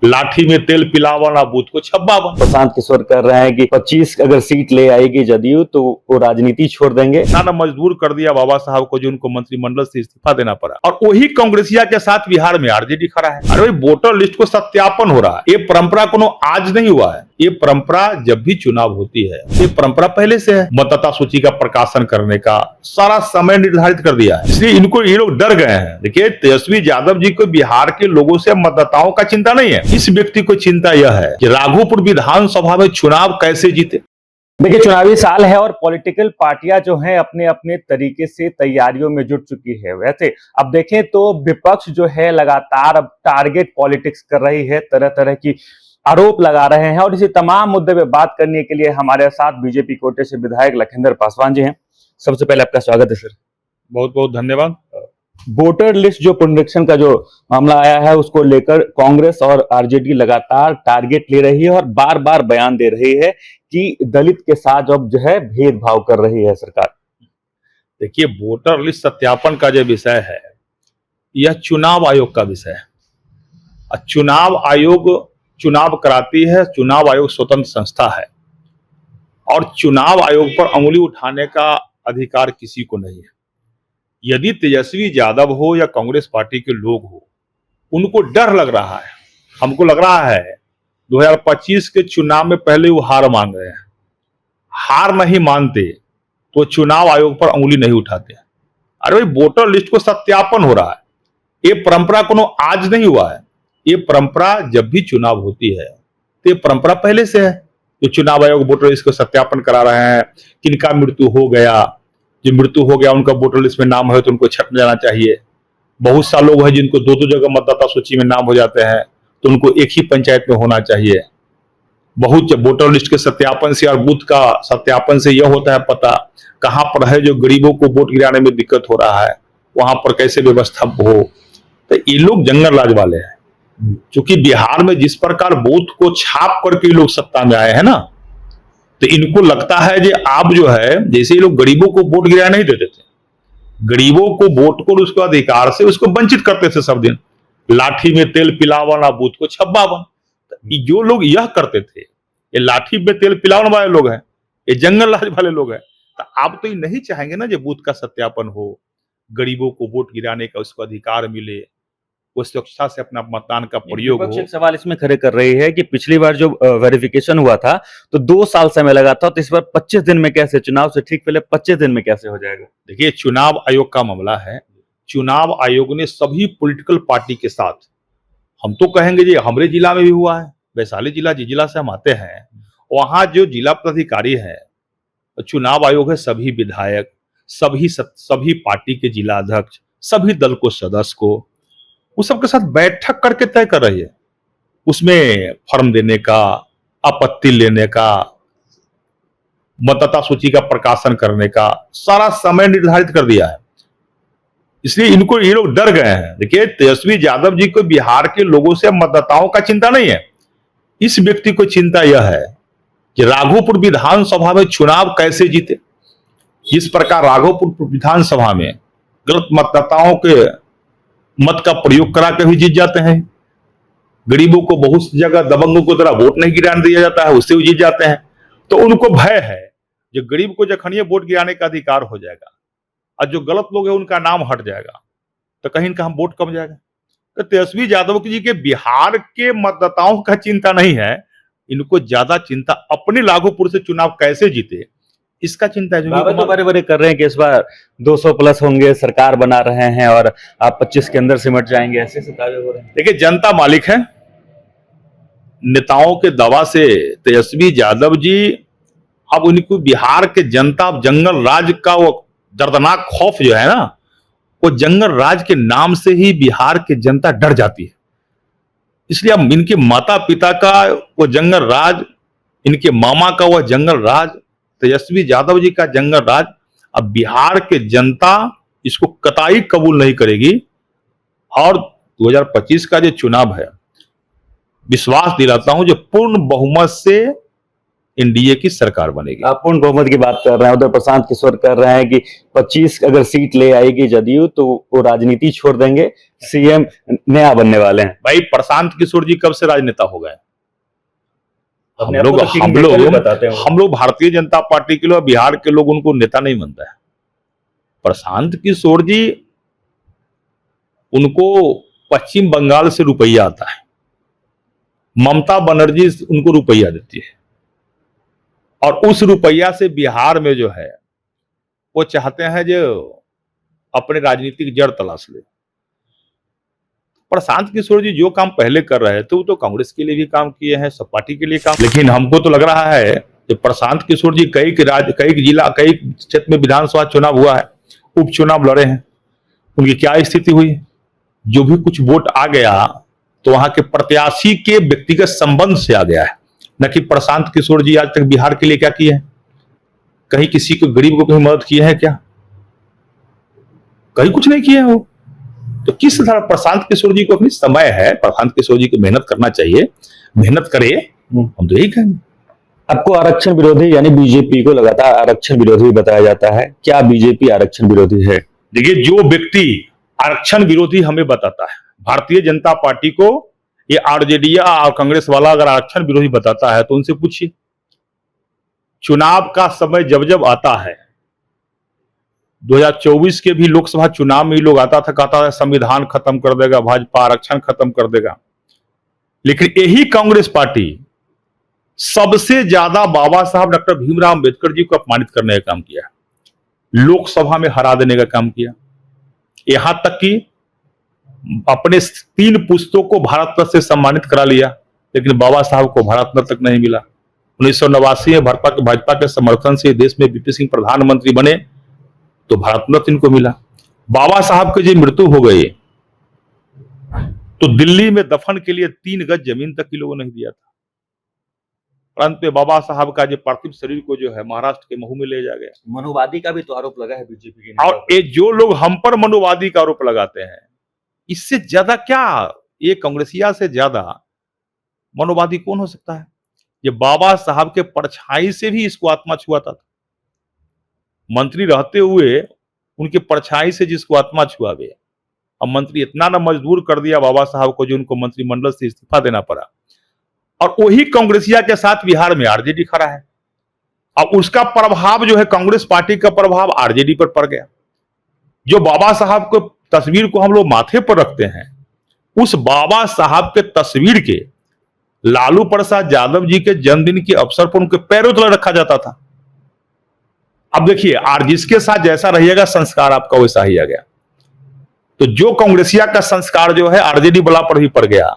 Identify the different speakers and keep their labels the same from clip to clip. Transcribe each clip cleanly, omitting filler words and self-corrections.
Speaker 1: लाठी में तेल पिलावा ना बूथ को छब्बावन।
Speaker 2: प्रशांत किशोर कर रहे हैं कि 25 अगर सीट ले आएगी जदयू तो वो राजनीति छोड़ देंगे।
Speaker 1: ना मजबूर कर दिया बाबा साहब को जो उनको मंत्रिमंडल से इस्तीफा देना पड़ा, और वही कांग्रेसिया के साथ बिहार में आरजेडी खड़ा है। अरे भाई, वोटर लिस्ट को सत्यापन हो रहा है। ये परंपरा को आज नहीं हुआ है, ये परंपरा जब भी चुनाव होती है, ये परंपरा पहले से है। मतदाता सूची का प्रकाशन करने का सारा समय निर्धारित कर दिया है, इसलिए इनको ये लोग डर गए हैं। देखिए, तेजस्वी यादव जी को बिहार के लोगों से मतदाताओं का चिंता नहीं है, इस व्यक्ति को चिंता यह है कि राघोपुर विधानसभा में चुनाव कैसे जीते।
Speaker 2: देखिए, चुनावी साल है और पॉलिटिकल पार्टियां जो हैं अपने अपने तरीके से तैयारियों में जुट चुकी है। वैसे अब देखें तो विपक्ष जो है लगातार अब टारगेट पॉलिटिक्स कर रही है, तरह तरह की आरोप लगा रहे हैं, और इसी तमाम मुद्दे पे बात करने के लिए हमारे साथ बीजेपी कोटे से विधायक लखिंदर पासवान जी हैं। सबसे पहले आपका स्वागत है सर।
Speaker 1: बहुत बहुत धन्यवाद।
Speaker 2: वोटर लिस्ट जो पुनरीक्षण का जो मामला आया है उसको लेकर कांग्रेस और आरजेडी लगातार टारगेट ले रही है और बार बार बयान दे रही है कि दलित के साथ अब जो है भेदभाव कर रही है सरकार।
Speaker 1: देखिए, वोटर लिस्ट सत्यापन का जो विषय है यह चुनाव आयोग का विषय है, और चुनाव आयोग चुनाव कराती है। चुनाव आयोग स्वतंत्र संस्था है और चुनाव आयोग पर अंगुली उठाने का अधिकार किसी को नहीं है। यदि तेजस्वी यादव हो या कांग्रेस पार्टी के लोग हो, उनको डर लग रहा है, हमको लग रहा है 2025 के चुनाव में पहले वो हार मान गए हैं। हार नहीं मानते तो चुनाव आयोग पर अंगुली नहीं उठाते। अरे भाई, वोटर लिस्ट को सत्यापन हो रहा है, ये परंपरा को आज नहीं हुआ है, ये परंपरा जब भी चुनाव होती है तो ये परंपरा पहले से है। जो चुनाव आयोग वोटर लिस्ट को सत्यापन करा रहे हैं, किनका मृत्यु हो गया, जो मृत्यु हो गया उनका वोटर लिस्ट में नाम है तो उनको छट जाना चाहिए। बहुत सा लोग हैं जिनको दो दो जगह मतदाता सूची में नाम हो जाते हैं तो उनको एक ही पंचायत में होना चाहिए। बहुत वोटर लिस्ट के सत्यापन से और बूथ का सत्यापन से यह होता है पता कहां पर है जो गरीबों को वोट गिराने में दिक्कत हो रहा है, वहां पर कैसे व्यवस्था हो। तो ये लोग जंगल राज वाले हैं। क्योंकि बिहार में जिस प्रकार बूथ को छाप करके लोग सत्ता में आए हैं ना, तो इनको लगता है कि आप जो है जैसे ये लोग गरीबों को वोट गिरा नहीं देते थे, गरीबों को वोट को उसके अधिकार से उसको वंचित करते थे सब दिन। लाठी में तेल पिलावा ना बूथ को छब्बावन। जो लोग यह करते थे, ये लाठी में तेल पिलावन वाले लोग हैं, ये जंगल राज वाले लोग हैं। तो आप तो ये नहीं चाहेंगे ना जो बूथ का सत्यापन हो, गरीबों को वोट गिराने का उसको अधिकार मिले, वो स्वच्छता से अपना मतदान का प्रयोग हो।
Speaker 2: एक सवाल इसमें खड़े कर रही है कि पिछली बार जो वेरिफिकेशन हुआ था तो 2 साल समय लगा था, तो इस बार 25 दिन में कैसे, चुनाव से ठीक पहले 25 दिन में कैसे हो जाएगा?
Speaker 1: देखिए, चुनाव आयोग का मामला है। चुनाव आयोग ने सभी पॉलिटिकल पार्टी के साथ, हम तो कहेंगे जी हमारे जिला में भी हुआ है, वैशाली जिला जिस जिला से हम आते हैं वहां जो जिला पदाधिकारी है, चुनाव आयोग है, सभी विधायक, सभी पार्टी के जिला अध्यक्ष, सभी दल को सदस्य को उस सबके साथ बैठक करके तय कर रही है। उसमें फॉर्म देने का, आपत्ति लेने का, मतदाता सूची का प्रकाशन करने का सारा समय निर्धारित कर दिया है, इसलिए इनको ये लोग डर गए हैं। देखिए, तेजस्वी यादव जी को बिहार के लोगों से मतदाताओं का चिंता नहीं है, इस व्यक्ति को चिंता यह है कि राघोपुर विधानसभा में चुनाव कैसे जीते। जिस प्रकार राघोपुर विधानसभा में गलत मतदाताओं के मत का प्रयोग करा के भी जीत जाते हैं, गरीबों को बहुत सी जगह दबंगों को तरह वोट नहीं गिराने दिया जाता है, उससे भी जीत जाते हैं। तो उनको भय है जो गरीब को जखनिए वोट गिराने का अधिकार हो जाएगा और जो गलत लोग हैं उनका नाम हट जाएगा तो कहीं इनका हम वोट कम जाएगा। तो तेजस्वी यादव जी के बिहार के मतदाताओं का चिंता नहीं है, इनको ज्यादा चिंता अपने राघोपुर से चुनाव कैसे जीते इसका चिंता है।
Speaker 2: तो बड़े कर रहे हैं कि इस बार 200 प्लस होंगे, सरकार बना रहे हैं और आप 25 के अंदर सिमट जाएंगे, ऐसे दावे हो रहे हैं।
Speaker 1: देखिए, जनता मालिक है, नेताओं के दवा से तेजस्वी यादव जी अब उनको बिहार के जनता जंगल राज का वो दर्दनाक खौफ जो है ना, वो जंगल राज के नाम से ही बिहार की जनता डर जाती है। इसलिए अब इनके माता पिता का वो जंगल राज, इनके मामा का वह जंगल राज, तेजस्वी यादव जी का जंगल राज, अब बिहार के जनता इसको कतई कबूल नहीं करेगी। और 2025 का जो चुनाव है, विश्वास दिलाता हूं जो पूर्ण बहुमत से एनडीए की सरकार बनेगी।
Speaker 2: आप पूर्ण बहुमत की बात कर रहे हैं, उधर प्रशांत किशोर कर रहे हैं कि 25 अगर सीट ले आएगी जदयू तो वो राजनीति छोड़ देंगे, सीएम नया बनने वाले हैं।
Speaker 1: भाई प्रशांत किशोर जी कब से राजनेता हो गए? हम
Speaker 2: अपने आप को
Speaker 1: लोग
Speaker 2: तो किंग मेकर भी बताते हैं वो।
Speaker 1: हम लोग भारतीय जनता पार्टी के लोग, बिहार के लोग उनको नेता नहीं मानते हैं। प्रशांत किशोर जी, उनको पश्चिम बंगाल से रुपया आता है, ममता बनर्जी उनको रुपया देती है, और उस रुपया से बिहार में जो है वो चाहते हैं जो अपने राजनीतिक जड़ तलाश ले। प्रशांत किशोर जी जो काम पहले कर रहे थे वो तो कांग्रेस के लिए भी काम किए हैं, सब पार्टी के लिए काम, लेकिन हमको तो लग रहा है कि प्रशांत किशोर जी कई जिला, कई क्षेत्र में विधानसभा चुनाव हुआ है, उपचुनाव लड़े हैं, उनकी क्या स्थिति हुई? जो भी कुछ वोट आ गया तो वहां के प्रत्याशी के व्यक्तिगत संबंध से आ गया है, न कि प्रशांत किशोर जी आज तक बिहार के लिए क्या किए हैं? कहीं किसी को, गरीब को कहीं मदद की है क्या? कहीं कुछ नहीं किए हैं वो। तो किस तरह प्रशांत किशोर जी को अपनी समय है, प्रशांत किशोर जी को मेहनत करना चाहिए, मेहनत करे, हम तो यही कहेंगे।
Speaker 2: आपको आरक्षण विरोधी यानी बीजेपी को लगातार आरक्षण विरोधी बताया जाता है, क्या बीजेपी आरक्षण विरोधी है?
Speaker 1: देखिए, जो व्यक्ति आरक्षण विरोधी हमें बताता है, भारतीय जनता पार्टी को, ये आरजेडी और कांग्रेस वाला अगर आरक्षण विरोधी बताता है तो उनसे पूछिए। चुनाव का समय जब जब आता है, 2024 के भी लोकसभा चुनाव में लोग आता था, कहता था संविधान खत्म कर देगा भाजपा, आरक्षण खत्म कर देगा, लेकिन यही कांग्रेस पार्टी सबसे ज्यादा बाबा साहब डॉक्टर भीमराव अंबेडकर जी को अपमानित करने का काम किया, लोकसभा में हरा देने का काम किया, यहां तक कि अपने 3 पुस्तों को भारत रत्न से सम्मानित करा लिया, लेकिन बाबा साहब को भारत रत्न तक नहीं मिला। 1989 में भाजपा के समर्थन से देश में वीपी सिंह प्रधानमंत्री बने तो भारत रत्न इनको मिला। बाबा साहब की जब मृत्यु हो गई तो दिल्ली में दफन के लिए 3 गज जमीन तक के लोगों ने दिया था, परंतु बाबा साहब का जो पार्थिव शरीर को जो है महाराष्ट्र के महू में ले जा गया।
Speaker 2: मनुवादी का भी तो आरोप लगा है बीजेपी के,
Speaker 1: और ये जो लोग हम पर मनुवादी का आरोप लगाते हैं, इससे ज्यादा क्या, ये कांग्रेसिया से ज्यादा मनुवादी कौन हो सकता है? ये बाबा साहब के परछाई से भी इसको आत्मा छुआता था, मंत्री रहते हुए उनके परछाई से जिसको आत्मा छुआवे, अब मंत्री इतना ना मजबूर कर दिया बाबा साहब को जो उनको मंत्रिमंडल से इस्तीफा देना पड़ा। और वही कांग्रेसिया के साथ बिहार में आरजेडी खड़ा है, अब उसका प्रभाव जो है, कांग्रेस पार्टी का प्रभाव आरजेडी पर पड़ गया। जो बाबा साहब को तस्वीर को हम लोग माथे पर रखते हैं, उस बाबा साहब के तस्वीर के लालू प्रसाद यादव जी के जन्मदिन के अवसर पर उनके पैरों तले रखा जाता था। अब देखिए, जिसके साथ जैसा रहिएगा संस्कार आपका वैसा ही आ गया। तो जो कांग्रेसिया का संस्कार जो है आरजेडी वाला पर भी पड़ गया,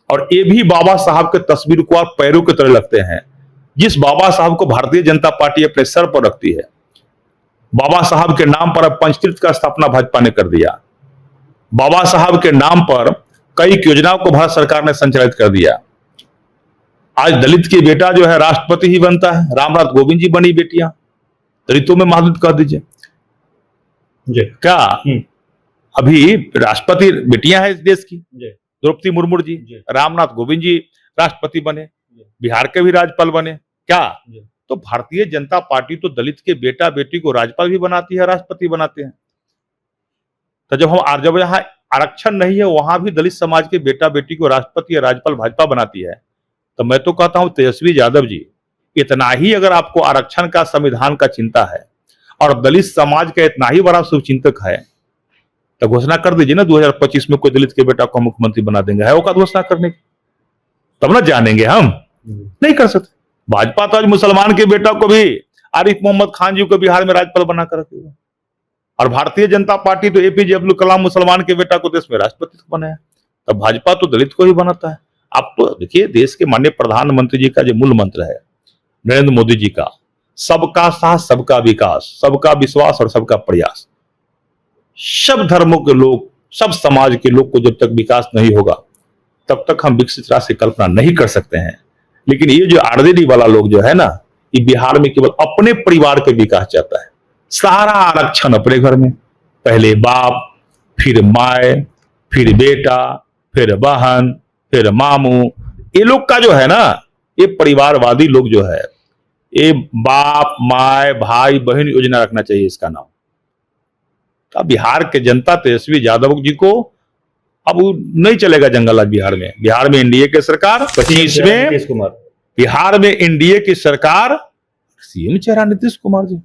Speaker 1: और ये भी बाबा साहब के तस्वीर को आप पैरों के तरह रखते हैं। जिस बाबा साहब को भारतीय जनता पार्टी अपने सर पर रखती है, बाबा साहब के नाम पर अब पंचतीर्थ का स्थापना भाजपा ने कर दिया, बाबा साहब के नाम पर कई योजनाओं को भारत सरकार ने संचालित कर दिया। आज दलित की बेटा जो है राष्ट्रपति ही बनता है, रामनाथ कोविंद जी बनी बेटियां, दलितों में महादलित कर दीजिए क्या? अभी राष्ट्रपति बेटियां हैं इस देश की, द्रौपदी मुर्मू जी, रामनाथ कोविंद जी राष्ट्रपति बने, बिहार के भी राज्यपाल बने क्या? तो भारतीय जनता पार्टी तो दलित के बेटा बेटी को राज्यपाल भी बनाती है, राष्ट्रपति बनाते हैं। तो जब यहाँ आरक्षण नहीं है, वहां भी दलित समाज के बेटा बेटी को राष्ट्रपति या राज्यपाल भाजपा बनाती है, तो मैं तो कहता हूं तेजस्वी यादव जी, इतना ही अगर आपको आरक्षण का, संविधान का चिंता है और दलित समाज का इतना ही बड़ा शुभचिंतक है, तो घोषणा कर दीजिए ना 2025 में कोई दलित के बेटा को मुख्यमंत्री बना देंगे, है औकात घोषणा करने की? तब ना जानेंगे हम। नहीं कर सकते। भाजपा तो आज मुसलमान के बेटा को भी, आरिफ मोहम्मद खान जी को बिहार में राज्यपाल बना कर रखे हुए, और भारतीय जनता पार्टी तो एपीजे अब्दुल कलाम मुसलमान के बेटा को देश में राष्ट्रपति बनाया, तब भाजपा तो दलित को ही बनाता है। आप तो देखिए, देश के माननीय प्रधानमंत्री जी का जो मूल मंत्र है नरेंद्र मोदी जी का, सबका साथ, सबका विकास, सबका विश्वास और सबका प्रयास। सब धर्मों के लोग, सब समाज के लोग को जब तक विकास नहीं होगा तब तक हम विकसित राष्ट्र की कल्पना नहीं कर सकते हैं। लेकिन ये जो आरजेडी वाला लोग जो है ना, ये बिहार में केवल अपने परिवार के विकास चाहता है। सारा आरक्षण अपने घर में, पहले बाप, फिर माए, फिर बेटा, फिर बहन, फिर मामू, ये लोग का जो है ना, ये परिवारवादी लोग जो है, ये बाप माए भाई बहन योजना रखना चाहिए इसका नाम। अब बिहार के जनता तेजस्वी यादव जी को अब नहीं चलेगा जंगल आज बिहार में। बिहार में एनडीए की सरकार 25 में,
Speaker 2: नीतीश कुमार,
Speaker 1: बिहार में एनडीए की सरकार, सीएम चेहरा नीतीश कुमार जी,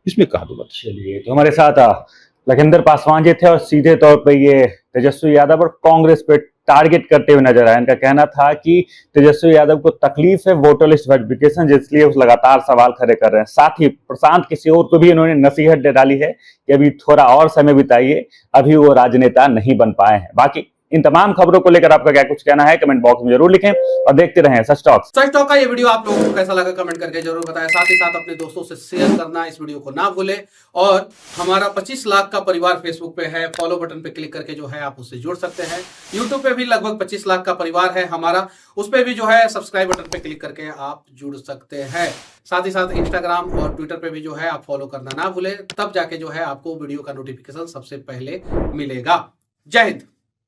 Speaker 1: इसमें कहा दो बात।
Speaker 2: चलिए, तो हमारे साथ लखिंदर पासवान जी थे और सीधे तौर पे ये तेजस्वी यादव और कांग्रेस पे टारगेट करते हुए नजर आए। इनका कहना था कि तेजस्वी यादव को तकलीफ है वोटर लिस्ट वेरिफिकेशन, इसलिए वो लगातार सवाल खड़े कर रहे हैं। साथ ही प्रशांत किशोर को भी इन्होंने नसीहत डाली है कि अभी थोड़ा और समय बिताइए, अभी वो राजनेता नहीं बन पाए हैं। बाकी इन तमाम खबरों को लेकर आपका क्या कुछ कहना है कमेंट बॉक्स में जरूर लिखें और देखते रहें सच टॉक।
Speaker 3: सच टॉक का ये वीडियो आप लोगों को कैसा लगा कमेंट करके जरूर बताएं। साथ ही साथ अपने दोस्तों से शेयर करना इस वीडियो को ना भूलें। और हमारा 25 लाख का परिवार फेसबुक पे है, फॉलो बटन पे क्लिक करके जो है आप उससे जुड़ सकते हैं। यूट्यूब पे भी लगभग 25 लाख का परिवार है हमारा, उस पर भी जो है सब्सक्राइब बटन पे क्लिक करके आप जुड़ सकते हैं। साथ ही साथ इंस्टाग्राम और ट्विटर पे भी जो है आप फॉलो करना ना भूलें, तब जाके जो है आपको वीडियो का नोटिफिकेशन सबसे पहले मिलेगा। जय हिंद।